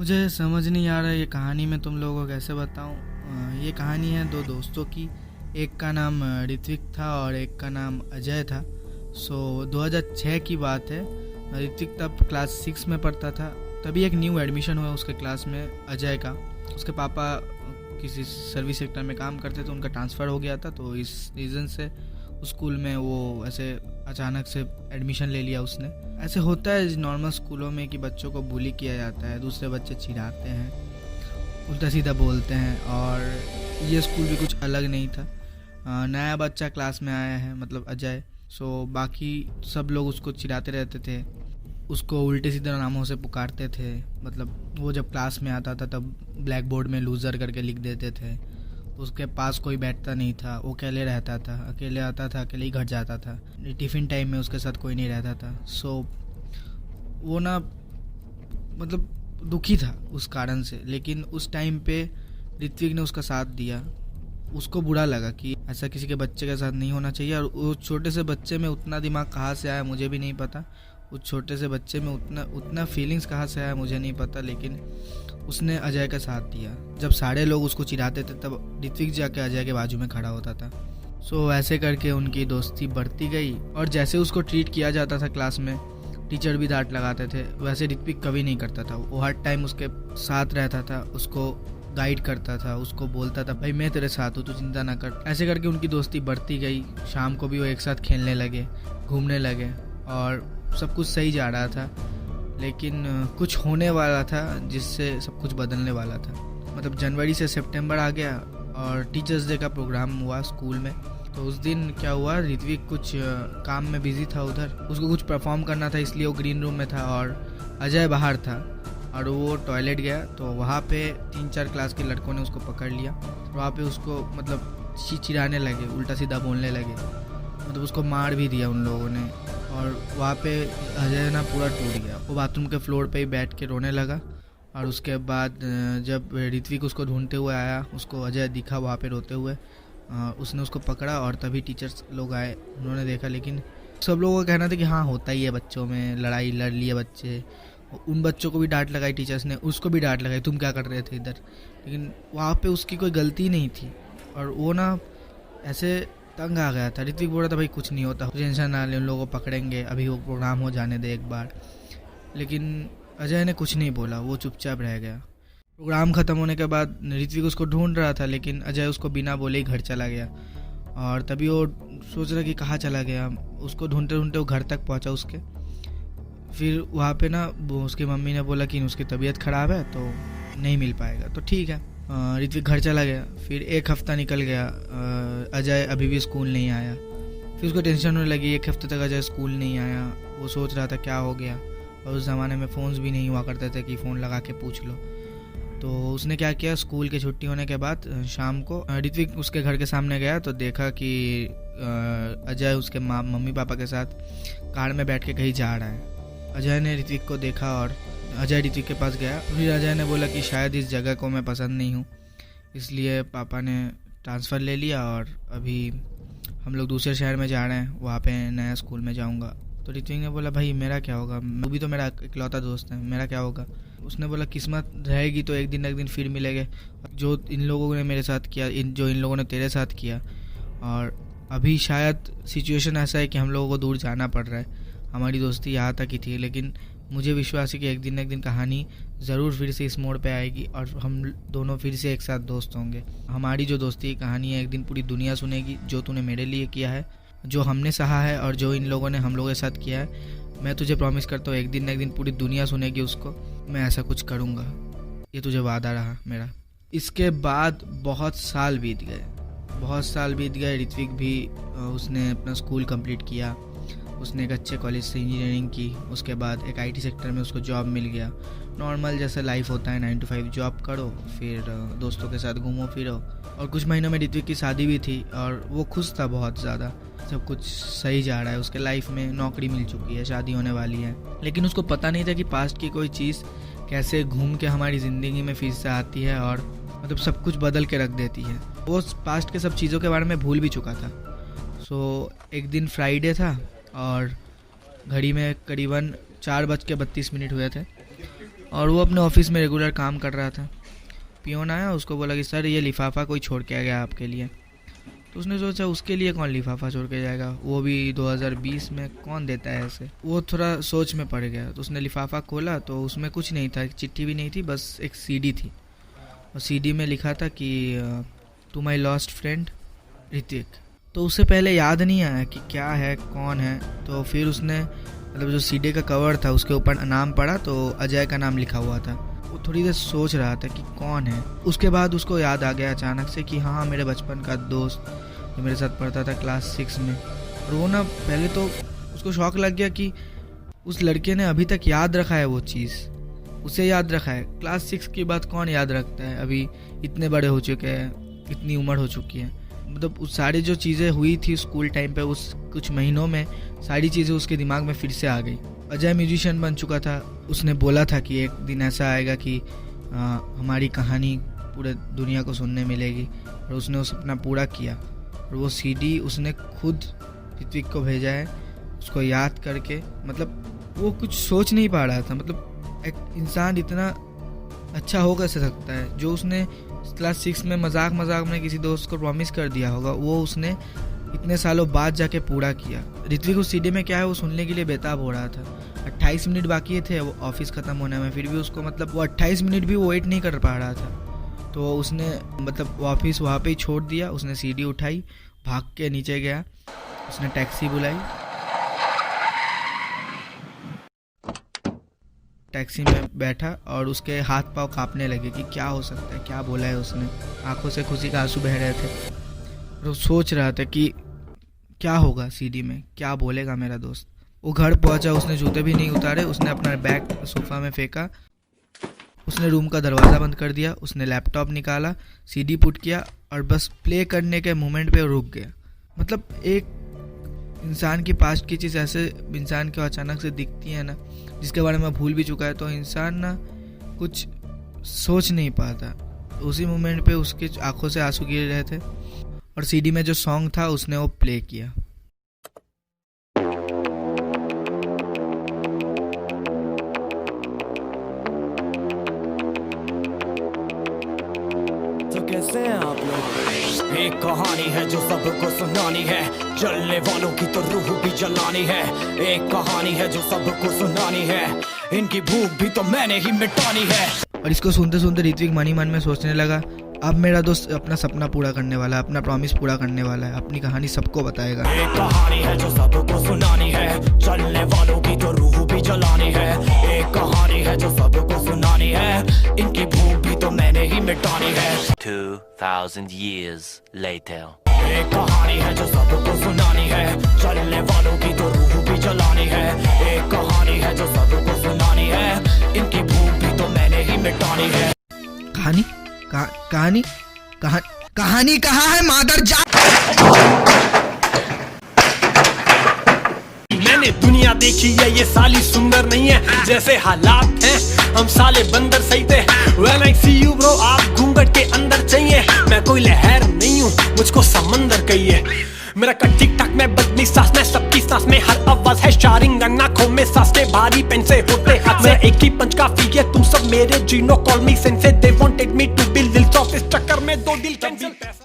मुझे समझ नहीं आ रहा है ये कहानी मैं तुम लोगों को कैसे बताऊं। ये कहानी है दो दोस्तों की। एक का नाम ऋत्विक था और एक का नाम अजय था। 2006 की बात है। ऋत्विक तब क्लास 6 में पढ़ता था। तभी एक न्यू एडमिशन हुआ उसके क्लास में, अजय का। उसके पापा किसी सर्विस सेक्टर में काम करते थे, उनका ट्रांसफ़र हो गया था, तो इस रीज़न से उस स्कूल में वो ऐसे अचानक से एडमिशन ले लिया उसने। ऐसे होता है नॉर्मल स्कूलों में कि बच्चों को बुली किया जाता है, दूसरे बच्चे चिढ़ाते हैं, उल्टा सीधा बोलते हैं, और ये स्कूल भी कुछ अलग नहीं था। नया बच्चा क्लास में आया है, मतलब अजय। बाकी सब लोग उसको चिढ़ाते रहते थे, उसको उल्टे सीधे नामों से पुकारते थे। मतलब वो जब क्लास में आता था तब ब्लैक बोर्ड में लूज़र करके लिख देते थे। उसके पास कोई बैठता नहीं था, वो अकेले रहता था, अकेले आता था, अकेले ही घर जाता था। टिफ़िन टाइम में उसके साथ कोई नहीं रहता था। वो ना मतलब दुखी था उस कारण से। लेकिन उस टाइम पे ऋत्विक ने उसका साथ दिया। उसको बुरा लगा कि ऐसा किसी के बच्चे के साथ नहीं होना चाहिए, और उस छोटे से बच्चे में उतना दिमाग कहाँ से आया मुझे भी नहीं पता। उस छोटे से बच्चे में उतना फीलिंग्स कहाँ से आया मुझे नहीं पता। लेकिन उसने अजय का साथ दिया। जब सारे लोग उसको चिढ़ाते थे तब ऋत्विक जाके अजय के बाजू में खड़ा होता था। ऐसे करके उनकी दोस्ती बढ़ती गई, और जैसे उसको ट्रीट किया जाता था क्लास में, टीचर भी डांट लगाते थे, वैसे ऋत्विक कभी नहीं करता था। वो हर टाइम उसके साथ रहता था, उसको गाइड करता था, उसको बोलता था भाई मैं तेरे साथ हूँ, तू चिंता ना कर। ऐसे करके उनकी दोस्ती बढ़ती गई। शाम को भी वो एक साथ खेलने लगे, घूमने लगे, और सब कुछ सही जा रहा था। लेकिन कुछ होने वाला था जिससे सब कुछ बदलने वाला था। मतलब जनवरी से सितंबर आ गया और टीचर्स डे का प्रोग्राम हुआ स्कूल में। तो उस दिन क्या हुआ, ऋत्विक कुछ काम में बिजी था उधर, उसको कुछ परफॉर्म करना था, इसलिए वो ग्रीन रूम में था और अजय बाहर था। और वो टॉयलेट गया तो वहाँ पे 3-4 क्लास के लड़कों ने उसको पकड़ लिया। वहाँ पे उसको मतलब चिढ़ाने लगे, उल्टा सीधा बोलने लगे, मतलब उसको मार भी दिया उन लोगों ने। और वहाँ पे अजय ना पूरा टूट गया। वो बाथरूम के फ्लोर पे ही बैठ के रोने लगा। और उसके बाद जब ऋत्विक उसको ढूंढते हुए आया, उसको अजय दिखा वहाँ पे रोते हुए, उसने उसको पकड़ा और तभी टीचर्स लोग आए, उन्होंने देखा। लेकिन सब लोगों का कहना था कि हाँ होता ही है बच्चों में, लड़ाई लड़ लिए बच्चे। उन बच्चों को भी डांट लगाई टीचर्स ने, उसको भी डांट लगाई, तुम क्या कर रहे थे इधर। लेकिन वहाँ पे उसकी कोई गलती नहीं थी, और वो ना ऐसे तंग आ गया था। ऋत्विक बोल रहा था भाई कुछ नहीं होता, टेंशन ना ले, उन लोगों को पकड़ेंगे, अभी वो प्रोग्राम हो जाने दे एक बार। लेकिन अजय ने कुछ नहीं बोला, वो चुपचाप रह गया। प्रोग्राम ख़त्म होने के बाद ऋत्विक उसको ढूंढ रहा था, लेकिन अजय उसको बिना बोले ही घर चला गया। और तभी वो सोच रहा कि कहाँ चला गया। उसको ढूंढते ढूंढते वो घर तक पहुँचा उसके। फिर वहाँ पे ना उसकी मम्मी ने बोला कि उसकी तबीयत ख़राब है तो नहीं मिल पाएगा। तो ठीक है, ऋत्विक घर चला गया। फिर एक हफ़्ता निकल गया, अजय अभी भी स्कूल नहीं आया। फिर उसको टेंशन होने लगी, एक हफ्ते तक अजय स्कूल नहीं आया। वो सोच रहा था क्या हो गया, और उस ज़माने में फ़ोन्स भी नहीं हुआ करते थे कि फ़ोन लगा के पूछ लो। तो उसने क्या किया, स्कूल की छुट्टी होने के बाद शाम को ऋत्विक उसके घर के सामने गया तो देखा कि अजय उसके मम्मी पापा के साथ कार में बैठ के कहीं जा रहा है। अजय ने ऋत्विक को देखा और अजय ऋत्विक के पास गया। फिर अजय ने बोला कि शायद इस जगह को मैं पसंद नहीं हूँ, इसलिए पापा ने ट्रांसफ़र ले लिया और अभी हम लोग दूसरे शहर में जा रहे हैं, वहाँ पे नया स्कूल में जाऊँगा। तो ऋत्विक ने बोला भाई मेरा क्या होगा, वो भी तो मेरा इकलौता दोस्त है, मेरा क्या होगा। उसने बोला किस्मत रहेगी तो एक दिन फिर मिलेंगे। जो इन लोगों ने मेरे साथ किया, जो इन लोगों ने तेरे साथ किया, और अभी शायद सिचुएशन ऐसा है कि हम लोगों को दूर जाना पड़ रहा है। हमारी दोस्ती यहाँ तक ही थी, लेकिन मुझे विश्वास है कि एक दिन कहानी ज़रूर फिर से इस मोड़ पे आएगी और हम दोनों फिर से एक साथ दोस्त होंगे। हमारी जो दोस्ती की कहानी है एक दिन पूरी दुनिया सुनेगी, जो तूने मेरे लिए किया है, जो हमने सहा है और जो इन लोगों ने हम लोगों के साथ किया है। मैं तुझे प्रॉमिस करता हूँ एक दिन पूरी दुनिया सुनेगी उसको। मैं ऐसा कुछ करूँगा, ये तुझे वादा रहा मेरा। इसके बाद बहुत साल बीत गए। ऋत्विक भी उसने अपना स्कूल कंप्लीट किया, उसने एक अच्छे कॉलेज से इंजीनियरिंग की। उसके बाद एक आईटी सेक्टर में उसको जॉब मिल गया। नॉर्मल जैसा लाइफ होता है, 9 to 5 जॉब करो, फिर दोस्तों के साथ घूमो फिरो। और कुछ महीनों में ऋत्विक की शादी भी थी और वो खुश था बहुत ज़्यादा। सब कुछ सही जा रहा है उसके लाइफ में, नौकरी मिल चुकी है, शादी होने वाली है। लेकिन उसको पता नहीं था कि पास्ट की कोई चीज़ कैसे घूम के हमारी ज़िंदगी में फिर से आती है और मतलब सब कुछ बदल के रख देती है। वो पास्ट के सब चीज़ों के बारे में भूल भी चुका था। एक दिन फ्राइडे था और घड़ी में करीबन 4:32 हुए थे और वो अपने ऑफिस में रेगुलर काम कर रहा था। पियोन आया, उसको बोला कि सर ये लिफाफा कोई छोड़ के आ गया आपके लिए। तो उसने सोचा उसके लिए कौन लिफाफा छोड़ के जाएगा, वो भी 2020 में, कौन देता है ऐसे। वो थोड़ा सोच में पड़ गया। तो उसने लिफाफा खोला तो उसमें कुछ नहीं था, एक चिट्ठी भी नहीं थी, बस एक सीडी थी। और सीडी में लिखा था कि to my lost friend Ritvik. तो उससे पहले याद नहीं आया कि क्या है, कौन है। तो फिर उसने मतलब जो सीडी का कवर था उसके ऊपर नाम पढ़ा तो अजय का नाम लिखा हुआ था। वो थोड़ी देर सोच रहा था कि कौन है। उसके बाद उसको याद आ गया अचानक से कि हाँ, मेरे बचपन का दोस्त जो मेरे साथ पढ़ता था क्लास 6 में। और वो ना पहले तो उसको शौक लग गया कि उस लड़के ने अभी तक याद रखा है वो चीज़, उसे याद रखा है। क्लास 6 की बात कौन याद रखता है, अभी इतने बड़े हो चुके हैं, इतनी उम्र हो चुकी है। मतलब उस सारी जो चीज़ें हुई थी स्कूल टाइम पे, उस कुछ महीनों में सारी चीज़ें उसके दिमाग में फिर से आ गई। अजय म्यूजिशियन बन चुका था। उसने बोला था कि एक दिन ऐसा आएगा कि हमारी कहानी पूरे दुनिया को सुनने मिलेगी, और उसने वो सपना पूरा किया। और वो सीडी उसने खुद ऋत्विक को भेजा है, उसको याद करके। मतलब वो कुछ सोच नहीं पा रहा था, मतलब एक इंसान इतना अच्छा हो कैसे सकता है। जो उसने क्लास 6 में मजाक में किसी दोस्त को प्रॉमिस कर दिया होगा, वो उसने इतने सालों बाद जाके पूरा किया। ऋत्विक उस सीडी में क्या है वो सुनने के लिए बेताब हो रहा था। 28 मिनट बाकी थे वो ऑफिस ख़त्म होने में, फिर भी उसको मतलब वो 28 मिनट भी वो वेट नहीं कर पा रहा था। तो उसने मतलब ऑफिस वहाँ पे ही छोड़ दिया। उसने सीडी उठाई, भाग के नीचे गया, उसने टैक्सी बुलाई, टैक्सी में बैठा और उसके हाथ पांव कांपने लगे कि क्या हो सकता है, क्या बोला है उसने। आंखों से खुशी का आंसू बह रहे थे और वो सोच रहा था कि क्या होगा सीडी में, क्या बोलेगा मेरा दोस्त। वो घर पहुंचा, उसने जूते भी नहीं उतारे, उसने अपना बैग सोफा में फेंका, उसने रूम का दरवाज़ा बंद कर दिया, उसने लैपटॉप निकाला, सीडी पुट किया और बस प्ले करने के मोमेंट पे रुक गया। मतलब एक इंसान की पास्ट की चीज़ ऐसे इंसान को अचानक से दिखती है ना, जिसके बारे में भूल भी चुका है, तो इंसान ना कुछ सोच नहीं पाता। उसी मोमेंट पे उसकी आंखों से आंसू गिर रहे थे और सीडी में जो सॉन्ग था उसने वो प्ले किया। तो कैसे हैं आप लोग? एक कहानी है जो सबको सुनानी है, जलने वालों की तो रूह भी जलानी है। एक कहानी है जो सबको सुनानी है, इनकी भूख भी तो मैंने ही मिटानी है। और इसको सुनते सुनते ऋत्विक मन ही मन में सोचने लगा, अब मेरा दोस्त अपना सपना पूरा करने वाला है, अपना प्रॉमिस पूरा करने वाला है, अपनी कहानी सबको बताएगा। एक कहानी है जो सबको सुनानी है, जलने वालों की तो रूह भी जलानी है। एक कहानी है जो सबको सुनानी है, इनकी भूख भी तो मैंने ही मिटानी है। 2000 years later. एक कहानी है जो सबको सुनानी है, जलने वालों की तो रूह भी जलानी है। एक कहानी है जो सबको सुनानी है, इनकी भूख भी तो मैंने ही मिटानी है। कहानी कहाँ है मादर जा। मैंने दुनिया देखी है, ये साली सुंदर नहीं है, जैसे हालात हैं हम साले बंदर सही थे। When I see you bro, आप घूंघट के अंदर चाहिए। मैं कोई लहर नहीं हूँ, मुझको समंदर कहिए। मेरा कट ठीक ठाक में बदली सांस में, सबकी सांस में हर आवाज है शारिंग। आंखों में सांसें भारी पेन से होते हाथ में, एक ही पंच काफी है, तुम सब मेरे जीनो call me sensei. They wanted me to be little soft, इस चक्कर में 2 दिल कैंसिल।